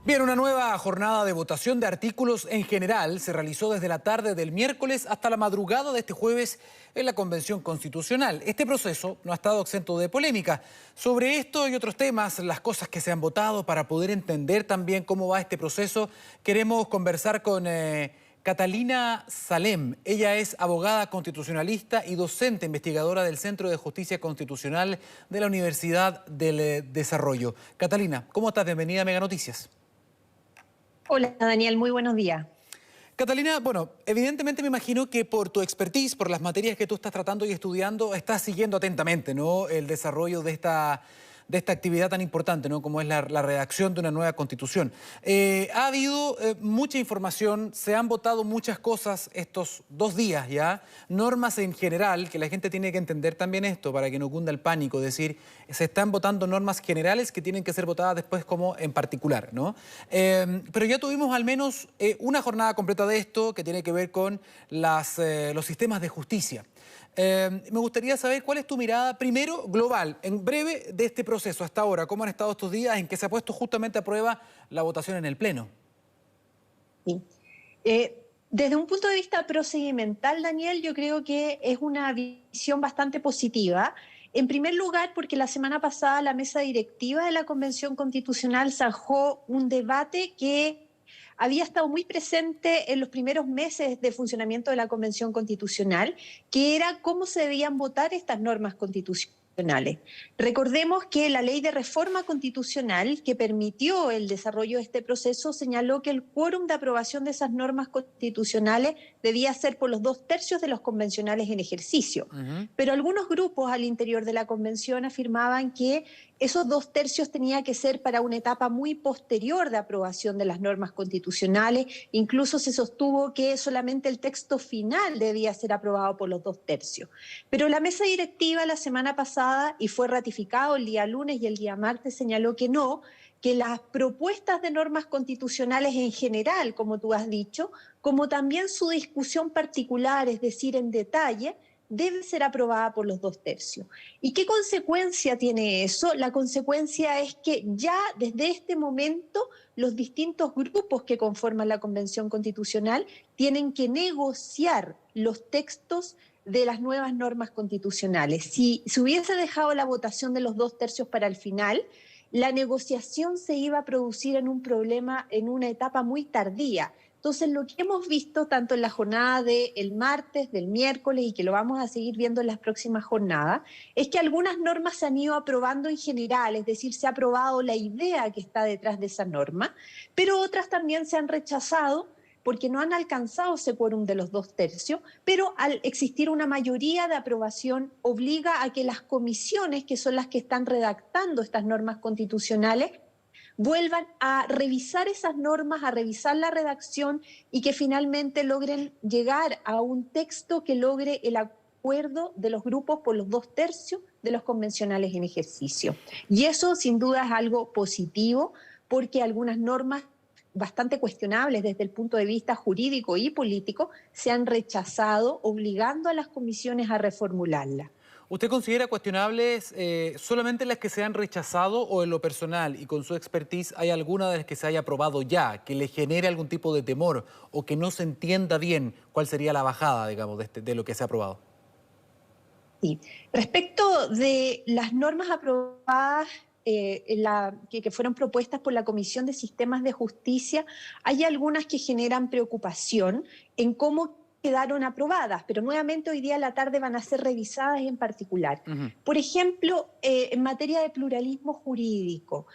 Bien, una nueva jornada de votación de artículos en general se realizó desde la tarde del miércoles hasta la madrugada de este jueves en la Convención Constitucional. Este proceso no ha estado exento de polémica. Sobre esto y otros temas, las cosas que se han votado, para poder entender también cómo va este proceso, queremos conversar con Catalina Salem. Ella es abogada constitucionalista y docente investigadora del Centro de Justicia Constitucional de la Universidad del Desarrollo. Catalina, ¿cómo estás? Bienvenida a Mega Noticias. Hola Daniel, muy buenos días. Catalina, bueno, evidentemente me imagino que por tu expertise, por las materias que tú estás tratando y estudiando, estás siguiendo atentamente, ¿no?, el desarrollo de esta actividad tan importante, ¿no?, como es la redacción de una nueva constitución. Ha habido mucha información, se han votado muchas cosas estos 2 días ya, normas en general, que la gente tiene que entender también esto para que no cunda el pánico, es decir, se están votando normas generales que tienen que ser votadas después como en particular, ¿no? Pero ya tuvimos al menos una jornada completa de esto que tiene que ver con los sistemas de justicia. Me gustaría saber cuál es tu mirada, primero, global, en breve, de este proceso hasta ahora. ¿Cómo han estado estos días en que se ha puesto justamente a prueba la votación en el Pleno? Sí. Desde un punto de vista procedimental, Daniel, yo creo que es una visión bastante positiva. En primer lugar, porque la semana pasada la mesa directiva de la Convención Constitucional zanjó un debate que había estado muy presente en los primeros meses de funcionamiento de la Convención Constitucional, que era cómo se debían votar estas normas constitucionales. Recordemos que la ley de reforma constitucional que permitió el desarrollo de este proceso señaló que el quórum de aprobación de esas normas constitucionales debía ser por los 2/3 de los convencionales en ejercicio. Pero algunos grupos al interior de la convención afirmaban que esos 2/3 tenía que ser para una etapa muy posterior de aprobación de las normas constitucionales. Incluso se sostuvo que solamente el texto final debía ser aprobado por los 2/3. Pero la mesa directiva la semana pasada, y fue ratificado el día lunes y el día martes, señaló que no, que las propuestas de normas constitucionales en general, como tú has dicho, como también su discusión particular, es decir, en detalle, debe ser aprobada por los 2/3. ¿Y qué consecuencia tiene eso? La consecuencia es que ya desde este momento los distintos grupos que conforman la Convención Constitucional tienen que negociar los textos de las nuevas normas constitucionales. Si se hubiese dejado la votación de los 2/3 para el final, la negociación se iba a producir en un problema, en una etapa muy tardía. Entonces, lo que hemos visto tanto en la jornada del martes, del miércoles, y que lo vamos a seguir viendo en las próximas jornadas, es que algunas normas se han ido aprobando en general, es decir, se ha aprobado la idea que está detrás de esa norma, pero otras también se han rechazado porque no han alcanzado ese quórum de los 2/3, pero al existir una mayoría de aprobación obliga a que las comisiones, que son las que están redactando estas normas constitucionales, vuelvan a revisar esas normas, a revisar la redacción y que finalmente logren llegar a un texto que logre el acuerdo de los grupos por los 2/3 de los convencionales en ejercicio. Y eso sin duda es algo positivo, porque algunas normas bastante cuestionables desde el punto de vista jurídico y político se han rechazado, obligando a las comisiones a reformularla. ¿Usted considera cuestionables solamente las que se han rechazado, o en lo personal y con su expertise hay alguna de las que se haya aprobado ya, que le genere algún tipo de temor o que no se entienda bien cuál sería la bajada, digamos, de lo que se ha aprobado? Sí. Respecto de las normas aprobadas que fueron propuestas por la Comisión de Sistemas de Justicia, hay algunas que generan preocupación en cómo quedaron aprobadas, pero nuevamente hoy día a la tarde van a ser revisadas en particular. Por ejemplo, en materia de pluralismo jurídico,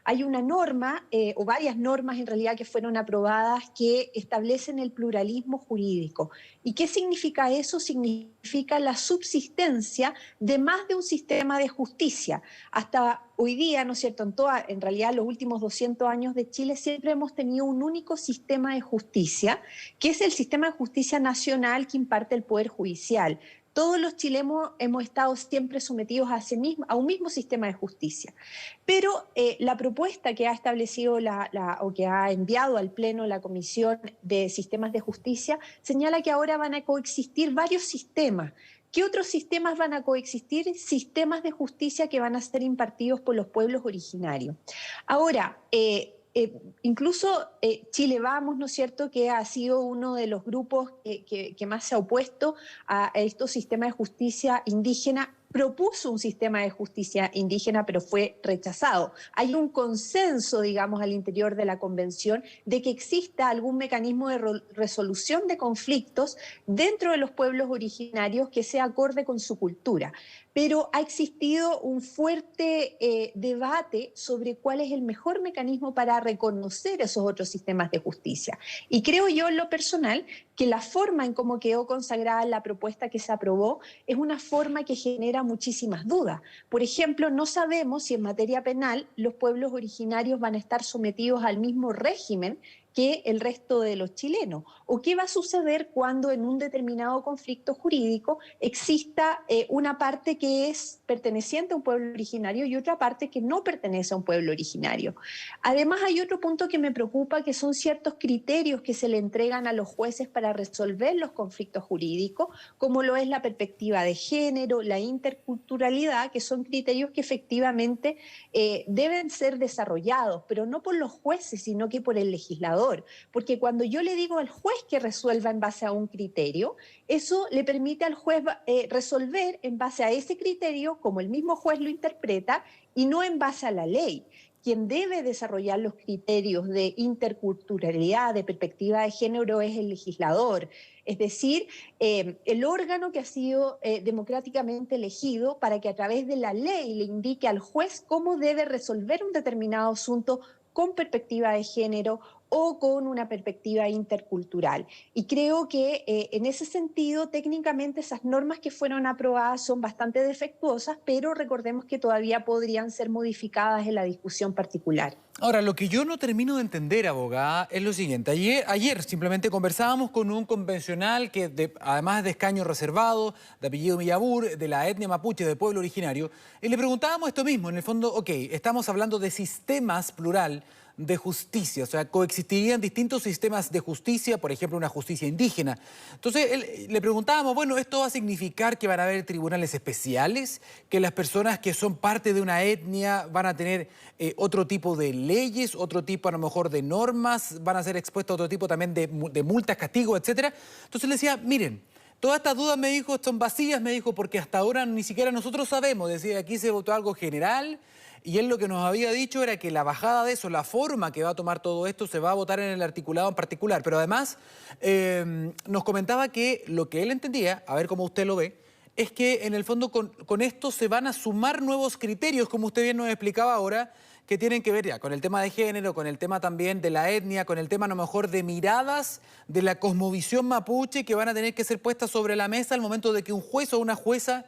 hay una norma, o varias normas en realidad que fueron aprobadas, que establecen el pluralismo jurídico. ¿Y qué significa eso? Significa la subsistencia de más de un sistema de justicia. Hasta hoy día, ¿no es cierto?, en realidad los últimos 200 años de Chile siempre hemos tenido un único sistema de justicia, que es el sistema de justicia nacional que imparte el Poder Judicial. Todos los chilenos hemos estado siempre sometidos a un mismo sistema de justicia. Pero la propuesta que ha establecido o que ha enviado al Pleno la Comisión de Sistemas de Justicia señala que ahora van a coexistir varios sistemas. ¿Qué otros sistemas van a coexistir? Sistemas de justicia que van a ser impartidos por los pueblos originarios. Ahora, incluso Chile Vamos, ¿no es cierto?, que ha sido uno de los grupos que más se ha opuesto a estos sistemas de justicia indígena, propuso un sistema de justicia indígena, pero fue rechazado. Hay un consenso, digamos, al interior de la convención de que exista algún mecanismo de resolución de conflictos dentro de los pueblos originarios que sea acorde con su cultura. Pero ha existido un fuerte debate sobre cuál es el mejor mecanismo para reconocer esos otros sistemas de justicia. Y creo yo en lo personal que la forma en cómo quedó consagrada la propuesta que se aprobó es una forma que genera muchísimas dudas. Por ejemplo, no sabemos si en materia penal los pueblos originarios van a estar sometidos al mismo régimen que el resto de los chilenos, o qué va a suceder cuando en un determinado conflicto jurídico exista una parte que es perteneciente a un pueblo originario y otra parte que no pertenece a un pueblo originario. Además, hay otro punto que me preocupa, que son ciertos criterios que se le entregan a los jueces para resolver los conflictos jurídicos, como lo es la perspectiva de género, la interculturalidad, que son criterios que efectivamente deben ser desarrollados, pero no por los jueces, sino que por el legislador. Porque cuando yo le digo al juez que resuelva en base a un criterio, eso le permite al juez resolver en base a ese criterio, como el mismo juez lo interpreta, y no en base a la ley. Quien debe desarrollar los criterios de interculturalidad, de perspectiva de género, es el legislador. Es decir, el órgano que ha sido democráticamente elegido para que a través de la ley le indique al juez cómo debe resolver un determinado asunto con perspectiva de género o con una perspectiva intercultural. Y creo que en ese sentido, técnicamente esas normas que fueron aprobadas son bastante defectuosas, pero recordemos que todavía podrían ser modificadas en la discusión particular. Ahora, lo que yo no termino de entender, abogada, es lo siguiente. Ayer simplemente conversábamos con un convencional que además de escaño reservado, de apellido Millabur, de la etnia mapuche, del pueblo originario, y le preguntábamos esto mismo. En el fondo, ok, estamos hablando de sistemas plural de justicia, o sea, coexistirían distintos sistemas de justicia, por ejemplo, una justicia indígena. Entonces, le preguntábamos, bueno, ¿esto va a significar que van a haber tribunales especiales? ¿Que las personas que son parte de una etnia van a tener otro tipo de leyes, otro tipo a lo mejor de normas, van a ser expuestos a otro tipo también de multas, castigos, etcétera? Entonces le decía, miren, todas estas dudas, me dijo, son vacías, me dijo, porque hasta ahora ni siquiera nosotros sabemos. Decía, aquí se votó algo general y él lo que nos había dicho era que la bajada de eso, la forma que va a tomar todo esto, se va a votar en el articulado en particular. Pero además nos comentaba que lo que él entendía, a ver cómo usted lo ve, es que en el fondo con esto se van a sumar nuevos criterios, como usted bien nos explicaba ahora, que tienen que ver ya con el tema de género, con el tema también de la etnia, con el tema a lo mejor de miradas de la cosmovisión mapuche que van a tener que ser puestas sobre la mesa al momento de que un juez o una jueza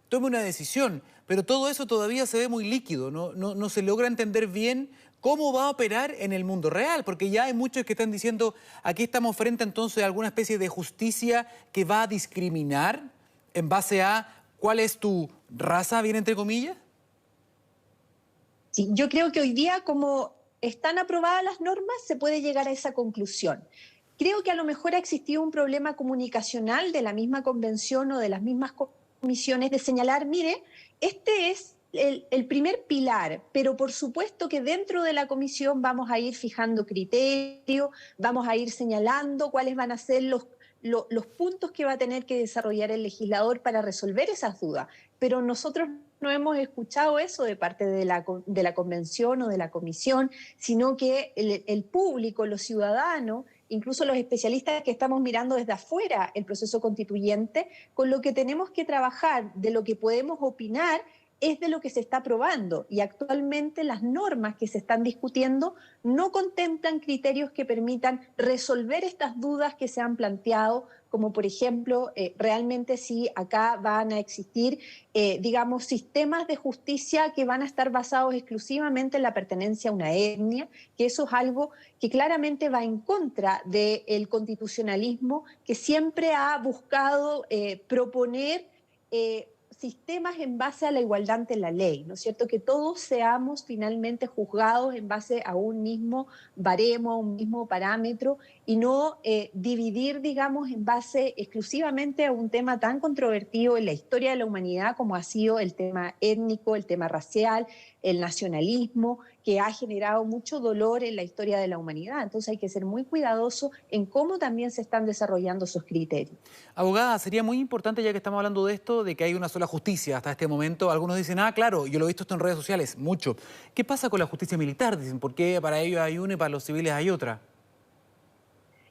tome una decisión. Pero todo eso todavía se ve muy líquido, no se logra entender bien cómo va a operar en el mundo real, porque ya hay muchos que están diciendo, aquí estamos frente entonces a alguna especie de justicia que va a discriminar en base a cuál es tu raza, bien entre comillas. Sí, yo creo que hoy día, como están aprobadas las normas, se puede llegar a esa conclusión. Creo que a lo mejor ha existido un problema comunicacional de la misma convención o de las mismas comisiones de señalar, mire, este es el primer pilar, pero por supuesto que dentro de la comisión vamos a ir fijando criterios, vamos a ir señalando cuáles van a ser los puntos que va a tener que desarrollar el legislador para resolver esas dudas. Pero nosotros no hemos escuchado eso de parte de la convención o de la comisión, sino que el público, los ciudadanos, incluso los especialistas que estamos mirando desde afuera el proceso constituyente, con lo que tenemos que trabajar, de lo que podemos opinar, es de lo que se está aprobando. Y actualmente las normas que se están discutiendo no contemplan criterios que permitan resolver estas dudas que se han planteado, como por ejemplo, realmente si acá van a existir, digamos, sistemas de justicia que van a estar basados exclusivamente en la pertenencia a una etnia, que eso es algo que claramente va en contra del constitucionalismo, que siempre ha buscado proponer sistemas en base a la igualdad ante la ley, ¿no es cierto? Que todos seamos finalmente juzgados en base a un mismo baremo, a un mismo parámetro, y no dividir, digamos, en base exclusivamente a un tema tan controvertido en la historia de la humanidad como ha sido el tema étnico, el tema racial, el nacionalismo, que ha generado mucho dolor en la historia de la humanidad. Entonces hay que ser muy cuidadoso en cómo también se están desarrollando esos criterios. Abogada, sería muy importante, ya que estamos hablando de esto, de que hay una sola justicia hasta este momento. Algunos dicen, ah, claro, yo lo he visto esto en redes sociales, mucho. ¿Qué pasa con la justicia militar? Dicen, ¿por qué para ellos hay una y para los civiles hay otra?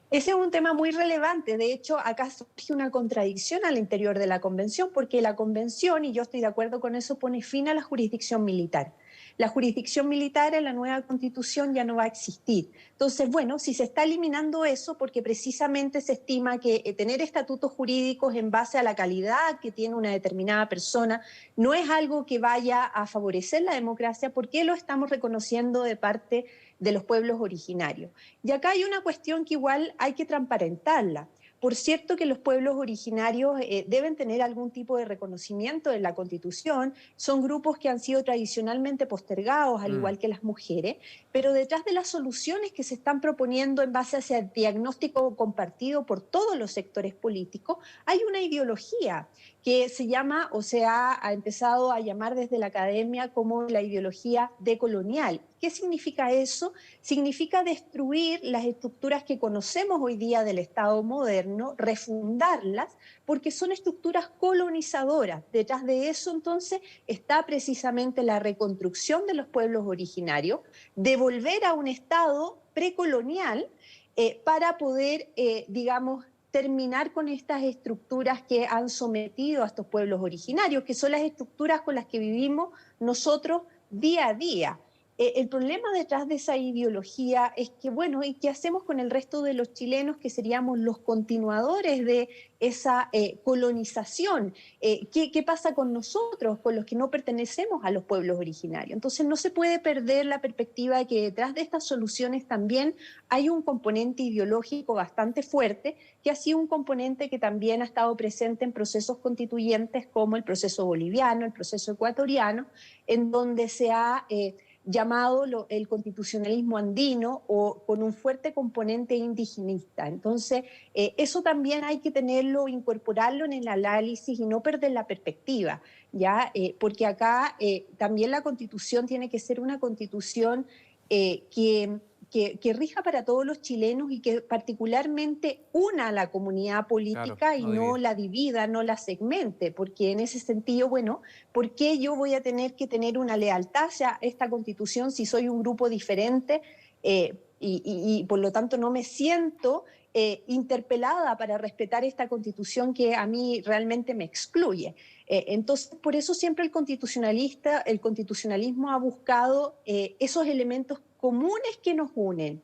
Ese es un tema muy relevante. De hecho, acá surge una contradicción al interior de la Convención, porque la Convención, y yo estoy de acuerdo con eso, pone fin a la jurisdicción militar. La jurisdicción militar en la nueva Constitución ya no va a existir. Entonces, bueno, si se está eliminando eso, porque precisamente se estima que tener estatutos jurídicos en base a la calidad que tiene una determinada persona no es algo que vaya a favorecer la democracia, ¿por qué lo estamos reconociendo de parte de los pueblos originarios? Y acá hay una cuestión que igual hay que transparentarla. Por cierto que los pueblos originarios deben tener algún tipo de reconocimiento en la Constitución, son grupos que han sido tradicionalmente postergados, al igual que las mujeres, pero detrás de las soluciones que se están proponiendo en base a ese diagnóstico compartido por todos los sectores políticos, hay una ideología que se llama, o se ha empezado a llamar desde la academia como la ideología decolonial. ¿Qué significa eso? Significa destruir las estructuras que conocemos hoy día del Estado moderno, refundarlas, porque son estructuras colonizadoras. Detrás de eso, entonces, está precisamente la reconstrucción de los pueblos originarios, devolver a un Estado precolonial para poder, digamos, terminar con estas estructuras que han sometido a estos pueblos originarios, que son las estructuras con las que vivimos nosotros día a día. El problema detrás de esa ideología es que, bueno, ¿y qué hacemos con el resto de los chilenos que seríamos los continuadores de esa colonización? ¿Qué pasa con nosotros, con los que no pertenecemos a los pueblos originarios? Entonces no se puede perder la perspectiva de que detrás de estas soluciones también hay un componente ideológico bastante fuerte, que ha sido un componente que también ha estado presente en procesos constituyentes como el proceso boliviano, el proceso ecuatoriano, en donde se ha llamado el constitucionalismo andino o con un fuerte componente indigenista. Entonces, eso también hay que tenerlo, incorporarlo en el análisis y no perder la perspectiva, ¿ya? Porque acá también la constitución tiene que ser una constitución que rija para todos los chilenos y que particularmente una a la comunidad Claro, política y no no divide. la divida, no la segmente, porque en ese sentido, bueno, ¿por qué yo voy a tener que tener una lealtad hacia esta constitución si soy un grupo diferente y por lo tanto no me siento interpelada para respetar esta constitución que a mí realmente me excluye? Entonces, por eso siempre el constitucionalismo ha buscado esos elementos comunes que nos unen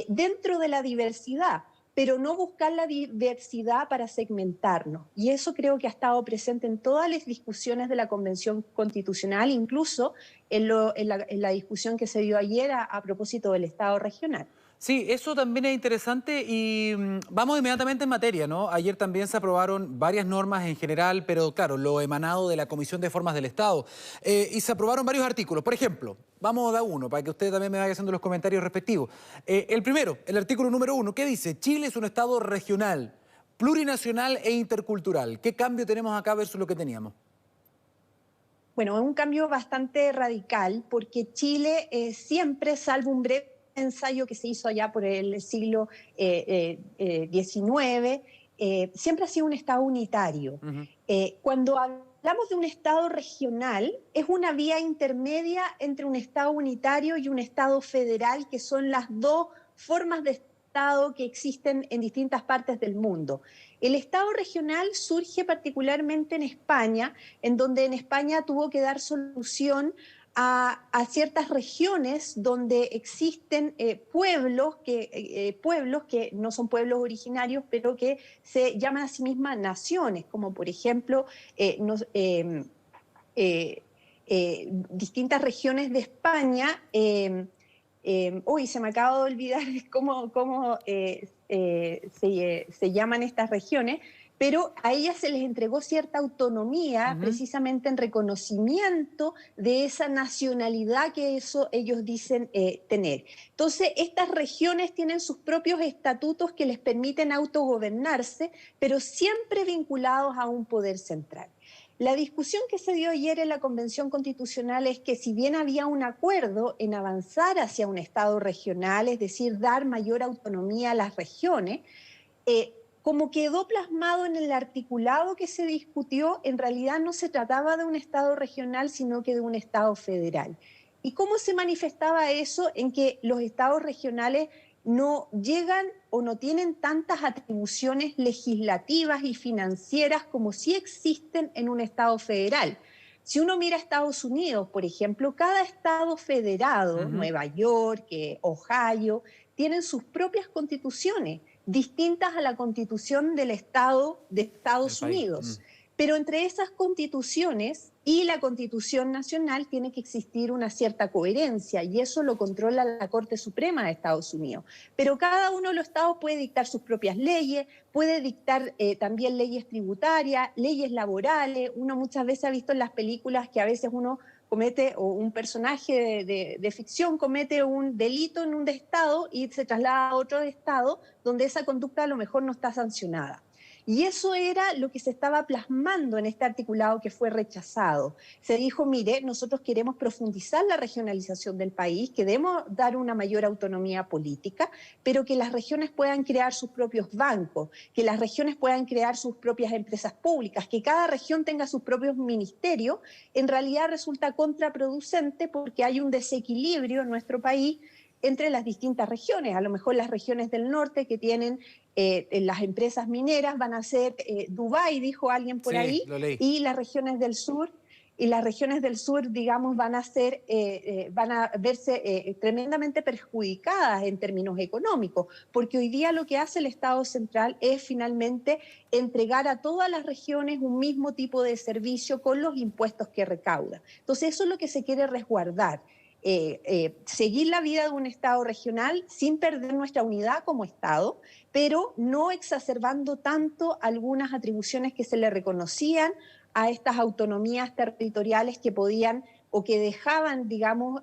dentro de la diversidad, pero no buscar la diversidad para segmentarnos. Y eso creo que ha estado presente en todas las discusiones de la Convención Constitucional, incluso en la discusión que se dio ayer a propósito del Estado regional. Sí, eso también es interesante y vamos inmediatamente en materia, ¿no? Ayer también se aprobaron varias normas en general, pero claro, lo emanado de la Comisión de Formas del Estado. Y se aprobaron varios artículos. Por ejemplo, vamos a dar uno para que usted también me vaya haciendo los comentarios respectivos. El primero, el artículo número 1, ¿qué dice? Chile es un Estado regional, plurinacional e intercultural. ¿Qué cambio tenemos acá versus lo que teníamos? Bueno, es un cambio bastante radical porque Chile siempre, salvo un breve ensayo que se hizo allá por el siglo XIX, siempre ha sido un Estado unitario. Ujú. Cuando hablamos de un Estado regional, es una vía intermedia entre un Estado unitario y un Estado federal, que son las dos formas de Estado que existen en distintas partes del mundo. El Estado regional surge particularmente en España, en donde en España tuvo que dar solución a ciertas regiones donde existen pueblos que no son pueblos originarios, pero que se llaman a sí mismas naciones, como por ejemplo distintas regiones de España. Uy, se me acaba de olvidar cómo se llaman estas regiones, pero a ellas se les entregó cierta autonomía Ujú. precisamente en reconocimiento de esa nacionalidad que ellos dicen tener. Entonces, estas regiones tienen sus propios estatutos que les permiten autogobernarse, pero siempre vinculados a un poder central. La discusión que se dio ayer en la Convención Constitucional es que si bien había un acuerdo en avanzar hacia un Estado regional, es decir, dar mayor autonomía a las regiones, como quedó plasmado en el articulado que se discutió, en realidad no se trataba de un Estado regional, sino que de un Estado federal. ¿Y cómo se manifestaba eso? En que los estados regionales no llegan o no tienen tantas atribuciones legislativas y financieras como sí existen en un estado federal. Si uno mira a Estados Unidos, por ejemplo, cada estado federado, Nueva York, Ohio, tienen sus propias constituciones, distintas a la constitución del estado de Del Estados país. Unidos. Pero entre esas constituciones y la Constitución Nacional tiene que existir una cierta coherencia y eso lo controla la Corte Suprema de Estados Unidos. Pero cada uno de los estados puede dictar sus propias leyes, puede dictar también leyes tributarias, leyes laborales. Uno muchas veces ha visto en las películas que a veces uno comete, o un personaje de ficción comete un delito en un estado y se traslada a otro estado donde esa conducta a lo mejor no está sancionada. Y eso era lo que se estaba plasmando en este articulado que fue rechazado. Se dijo, mire, nosotros queremos profundizar la regionalización del país, queremos dar una mayor autonomía política, pero que las regiones puedan crear sus propios bancos, que las regiones puedan crear sus propias empresas públicas, que cada región tenga sus propios ministerios. En realidad resulta contraproducente porque hay un desequilibrio en nuestro país entre las distintas regiones. A lo mejor las regiones del norte que tienen las empresas mineras van a ser Dubái, dijo alguien por ahí, lo leí. y las regiones del sur, digamos, van a verse tremendamente perjudicadas en términos económicos, porque hoy día lo que hace el Estado central es finalmente entregar a todas las regiones un mismo tipo de servicio con los impuestos que recauda. Entonces eso es lo que se quiere resguardar. Seguir la vida de un Estado regional sin perder nuestra unidad como Estado, pero no exacerbando tanto algunas atribuciones que se le reconocían a estas autonomías territoriales que podían o que dejaban, digamos,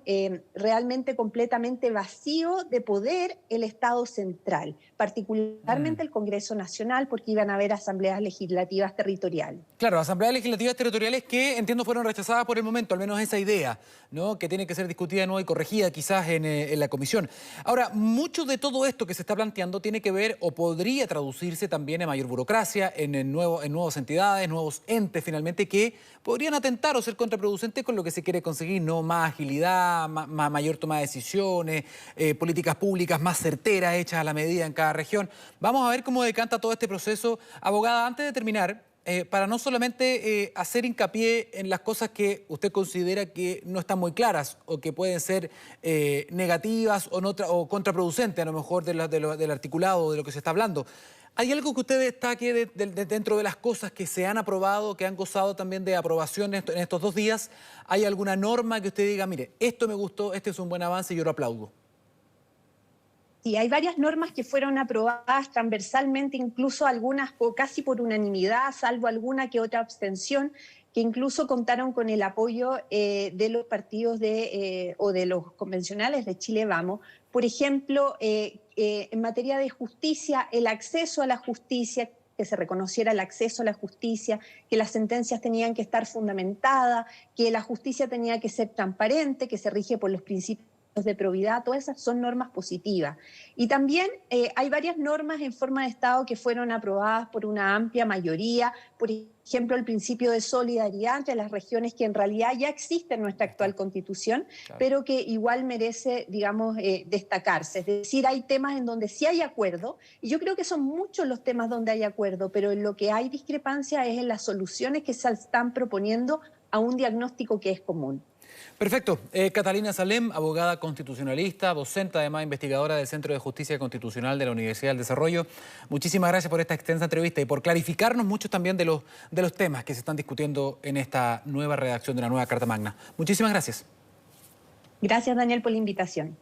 realmente completamente vacío de poder el Estado central, particularmente el Congreso Nacional, porque iban a haber asambleas legislativas territoriales. Claro, asambleas legislativas territoriales que entiendo fueron rechazadas por el momento, al menos esa idea, ¿no? Que tiene que ser discutida de nuevo y corregida quizás en la comisión. Ahora, mucho de todo esto que se está planteando tiene que ver o podría traducirse también en mayor burocracia, en nuevas entidades, nuevos entes finalmente que podrían atentar o ser contraproducentes con lo que se quiere conseguir, ¿no? Más agilidad, mayor toma de decisiones, políticas públicas más certeras hechas a la medida en cada región. Vamos a ver cómo decanta todo este proceso. Abogada, antes de terminar, para no solamente hacer hincapié en las cosas que usted considera que no están muy claras o que pueden ser negativas o contraproducentes a lo mejor del articulado o de lo que se está hablando. ¿Hay algo que usted destaque dentro de las cosas que se han aprobado, que han gozado también de aprobación en estos 2 días? ¿Hay alguna norma que usted diga, mire, esto me gustó, este es un buen avance y yo lo aplaudo? Sí, hay varias normas que fueron aprobadas transversalmente, incluso algunas casi por unanimidad, salvo alguna que otra abstención, que incluso contaron con el apoyo de los partidos o de los convencionales de Chile Vamos. Por ejemplo, en materia de justicia, el acceso a la justicia, que se reconociera el acceso a la justicia, que las sentencias tenían que estar fundamentadas, que la justicia tenía que ser transparente, que se rige por los principios de probidad. Todas esas son normas positivas. Y también hay varias normas en forma de Estado que fueron aprobadas por una amplia mayoría, por ejemplo, el principio de solidaridad entre las regiones que en realidad ya existe en nuestra actual Constitución, claro, pero que igual merece, digamos, destacarse. Es decir, hay temas en donde sí hay acuerdo, y yo creo que son muchos los temas donde hay acuerdo, pero en lo que hay discrepancia es en las soluciones que se están proponiendo a un diagnóstico que es común. Perfecto. Catalina Salem, abogada constitucionalista, docente, además investigadora del Centro de Justicia Constitucional de la Universidad del Desarrollo. Muchísimas gracias por esta extensa entrevista y por clarificarnos muchos también de los temas que se están discutiendo en esta nueva redacción de la nueva Carta Magna. Muchísimas gracias. Gracias, Daniel, por la invitación.